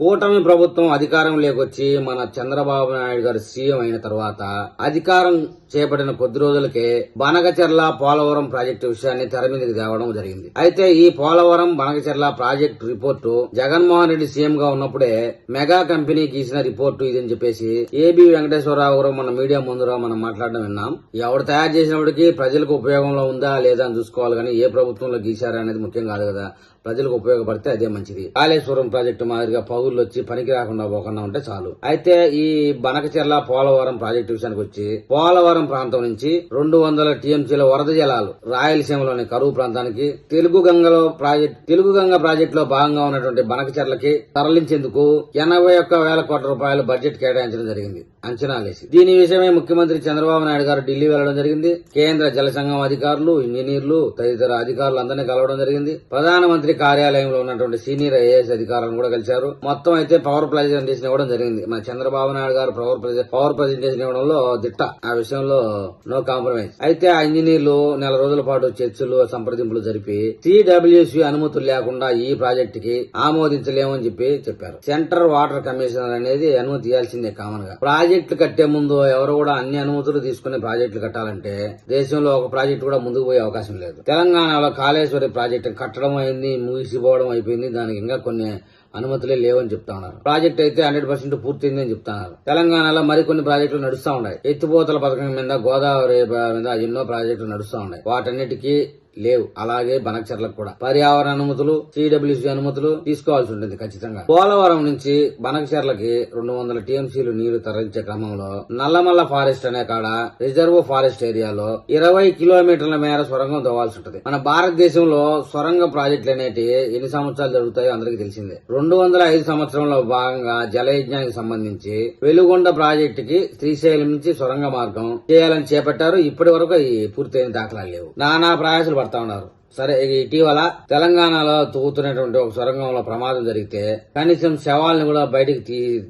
కూటమి ప్రభుత్వం అధికారంలోకి వచ్చి మన చంద్రబాబు నాయుడు గారు సీఎం అయిన తర్వాత అధికారం చేపట్టిన కొద్ది రోజులకే బనకచెర్ల పోలవరం ప్రాజెక్టు విషయాన్ని తెర మీదకి తేవడం జరిగింది. అయితే ఈ Polavaram Banakacherla project report Jaganmohan Reddy CM గా ఉన్నప్పుడే మెగా కంపెనీ గీసిన రిపోర్టు ఇదని చెప్పేసి ఏబి వెంకటేశ్వరరావు గారు మన మీడియా ముందురా మనం మాట్లాడడం విన్నాం. ఎవరు తయారు చేసినప్పటికీ ప్రజలకు ఉపయోగంలో ఉందా లేదా అని చూసుకోవాలి, కానీ ఏ ప్రభుత్వంలో గీశారా అనేది ముఖ్యం కాదు కదా. ప్రజలకు ఉపయోగపడితే అదే మంచిది. కాళేశ్వరం ప్రాజెక్టు మాదిరిగా పౌరులు వచ్చి పనికి రాకుండా పోకుండా ఉంటే చాలు. అయితే ఈ బనకచెర్ల పోలవరం ప్రాజెక్టు విషయానికి వచ్చి పోలవరం ప్రాంతం నుంచి 200 టీఎంసీల వరద జలాలు రాయలసీమలోని కరువు ప్రాంతానికి తెలుగు గంగ ప్రాజెక్టులో భాగంగా ఉన్నటువంటి బనకచెర్లకి తరలించేందుకు 81,000 కోట్ల రూపాయల బడ్జెట్ కేటాయించడం జరిగింది అంచనాలేసి. దీని విషయమే ముఖ్యమంత్రి చంద్రబాబు నాయుడు గారు ఢిల్లీ వెళ్లడం జరిగింది. కేంద్ర జల సంఘం అధికారులు, ఇంజనీర్లు తదితర అధికారులు అందరినీ కలవడం జరిగింది. ప్రధానమంత్రి కార్యాలయంలో ఉన్నటువంటి సీనియర్ ఐఏఎస్ అధికారులను కూడా కలిశారు. మొత్తం అయితే పవర్ ప్రజెంటేషన్ ఇవ్వడం జరిగింది. మన చంద్రబాబు నాయుడు గారు పవర్ ప్రజెంటేషన్ ఇవ్వడంలో దిట్ట, ఆ విషయంలో నో కాంప్రమైజ్. అయితే ఆ ఇంజనీర్లు నెల రోజుల పాటు చర్చలు సంప్రదింపులు జరిపి సిడబ్ల్యూసి అనుమతులు లేకుండా ఈ ప్రాజెక్టుకి ఆమోదించలేమని చెప్పారు. సెంట్రల్ వాటర్ కమిషనర్ అనేది అనుమతి ఇవ్వాల్సిందే కామన్ గా. ప్రాజెక్టులు కట్టే ముందు ఎవరు కూడా అన్ని అనుమతులు తీసుకుని ప్రాజెక్టులు కట్టాలంటే దేశంలో ఒక ప్రాజెక్టు కూడా ముందుకు పోయే అవకాశం లేదు. తెలంగాణలో కాళేశ్వరి ప్రాజెక్టు కట్టడం అయింది, ముగిసిపోవడం అయిపోయింది. దానికి ఇంకా కొన్ని అనుమతులే లేవని చెప్తా ఉన్నారు. ప్రాజెక్ట్ అయితే 100% పూర్తయిందని చెప్తున్నారు. తెలంగాణలో మరికొన్ని ప్రాజెక్టులు నడుస్తా ఉన్నాయి. ఎత్తిపోతల పథకం మీద, గోదావరి మీద ఎన్నో ప్రాజెక్టులు నడుస్తా ఉన్నాయి. వాటన్నిటికీ లేవు. అలాగే బనకచెర్లకు కూడా పర్యావరణ అనుమతులు, సిడబ్ల్యూసి అనుమతులు తీసుకోవాల్సి ఉంటుంది ఖచ్చితంగా. పోలవరం నుంచి బనకచెర్లకి 200 టీఎంసీలు నీరు తరలించే క్రమంలో నల్లమల్ల ఫారెస్ట్ అనే కాడ రిజర్వ్ ఫారెస్ట్ ఏరియాలో 20 కిలోమీటర్ల మేర సొరంగం తవ్వాల్సి ఉంటుంది. మన భారతదేశంలో సొరంగ ప్రాజెక్టులు అనేటి ఎన్ని సంవత్సరాలు జరుగుతాయో అందరికీ తెలిసిందే. 205 సంవత్సరంలో భాగంగా జలయజ్ఞానికి సంబంధించి వెలుగొండ ప్రాజెక్టుకి శ్రీశైలం నుంచి సొరంగ మార్గం చేయాలని చేపట్టారు. ఇప్పటి వరకు పూర్తయిన దాఖలాలు లేవు. నానా ప్రయాసాలు పడతా ఉన్నారు. సరే, ఇటీవల తెలంగాణలో తవ్వుతున్నటువంటి ఒక సొరంగంలో ప్రమాదం జరిగితే కనీసం శవాలను కూడా బయటికి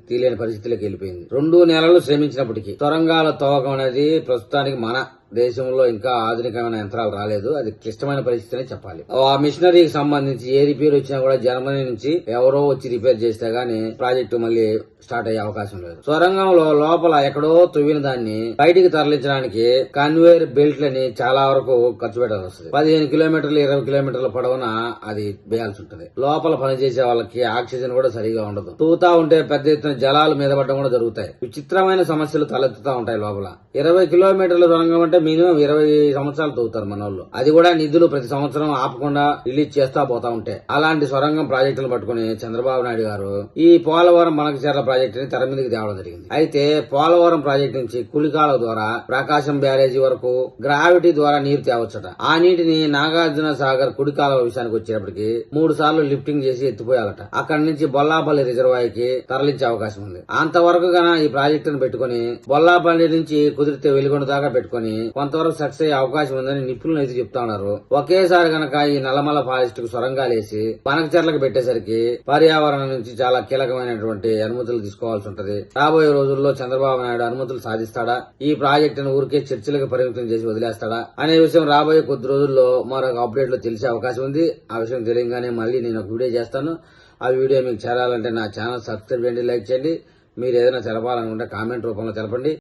తీయలేని పరిస్థితిలోకి వెళ్ళిపోయింది. 2 నెలలు శ్రమించినప్పటికీ సొరంగాల తవ్వకం అనేది ప్రస్తుతానికి మన దేశంలో ఇంకా ఆధునికమైన యంత్రాలు రాలేదు. అది క్లిష్టమైన పరిస్థితి అని చెప్పాలి. ఆ మిషనరీకి సంబంధించి ఏ రిపేర్ వచ్చినా కూడా జర్మనీ నుంచి ఎవరో వచ్చి రిపేర్ చేస్తే గానీ ప్రాజెక్టు మళ్ళీ స్టార్ట్ అయ్యే అవకాశం లేదు. సొరంగంలో లోపల ఎక్కడో తవ్విన దాన్ని బయటికి తరలించడానికి కన్వేయర్ బెల్ట్లని చాలా వరకు ఖర్చు పెట్టాల్సి వస్తుంది. 15 కిలోమీటర్లు 20 కిలోమీటర్ల పొడవున అది వేయాల్సి ఉంటుంది. లోపల పనిచేసే వాళ్ళకి ఆక్సిజన్ కూడా సరిగా ఉండదు. తవ్వుతా ఉంటే పెద్ద ఎత్తున జలాలు మీద పడడం కూడా జరుగుతాయి. విచిత్రమైన సమస్యలు తలెత్తుతా ఉంటాయి లోపల. 20 కిలోమీటర్ల సొరంగం అంటే మినిమం 20 సంవత్సరాలు తవ్వుతారు మన వాళ్ళు. అది కూడా నిధులు ప్రతి సంవత్సరం ఆపకుండా రిలీజ్ చేస్తా పోతా ఉంటే. అలాంటి సొరంగం ప్రాజెక్టులు పట్టుకుని చంద్రబాబు నాయుడు గారు ఈ పోలవరం బనకచెర్ల ప్రాజెక్టుని తెర మీదకి తేవడం జరిగింది. అయితే పోలవరం ప్రాజెక్టు నుంచి కులికాల ద్వారా ప్రకాశం బ్యారేజీ వరకు గ్రావిటీ ద్వారా నీరు తేవచ్చట. ఆ నీటిని నాగార్జున సాగర్ కుడికాల విషయానికి వచ్చేటప్పటికి 3 సార్లు లిఫ్టింగ్ చేసి ఎత్తిపోయాలట. అక్కడి నుంచి బొల్లాపల్లి రిజర్వాయర్కి తరలించే అవకాశం ఉంది. అంతవరకు గాన ఈ ప్రాజెక్టును పెట్టుకుని బొల్లాపల్లి నుంచి కుదిరితే వెలుగొండ దాకా పెట్టుకుని కొంతవరకు సక్సెస్ అయ్యే అవకాశం ఉందని నిపుణులు అయితే చెప్తా ఉన్నారు. ఒకేసారి గనక ఈ నల్లమల్ల ఫారెస్ట్ కు సొరంగాలేసి బనకచెర్లకు పెట్టేసరికి పర్యావరణం నుంచి చాలా కీలకమైనటువంటి అనుమతులు తీసుకోవాల్సి ఉంటది. రాబోయే రోజుల్లో చంద్రబాబు నాయుడు అనుమతులు సాధిస్తాడా, ఈ ప్రాజెక్టును ఊరికే చర్చలకు పరిమితం చేసి వదిలేస్తాడా అనే విషయం రాబోయే కొద్ది రోజుల్లో మరొక అప్డేట్ లో తెలిసే అవకాశం ఉంది. ఆ విషయం తెలియగానే మళ్ళీ నేను ఒక వీడియో చేస్తాను. ఆ వీడియో మీకు చేరాలంటే నా ఛానల్ సబ్స్క్రైబ్ చేయండి, లైక్ చేయండి. మీరు ఏదైనా తెలపాలనుకుంటే కామెంట్ రూపంలో తెలపండి.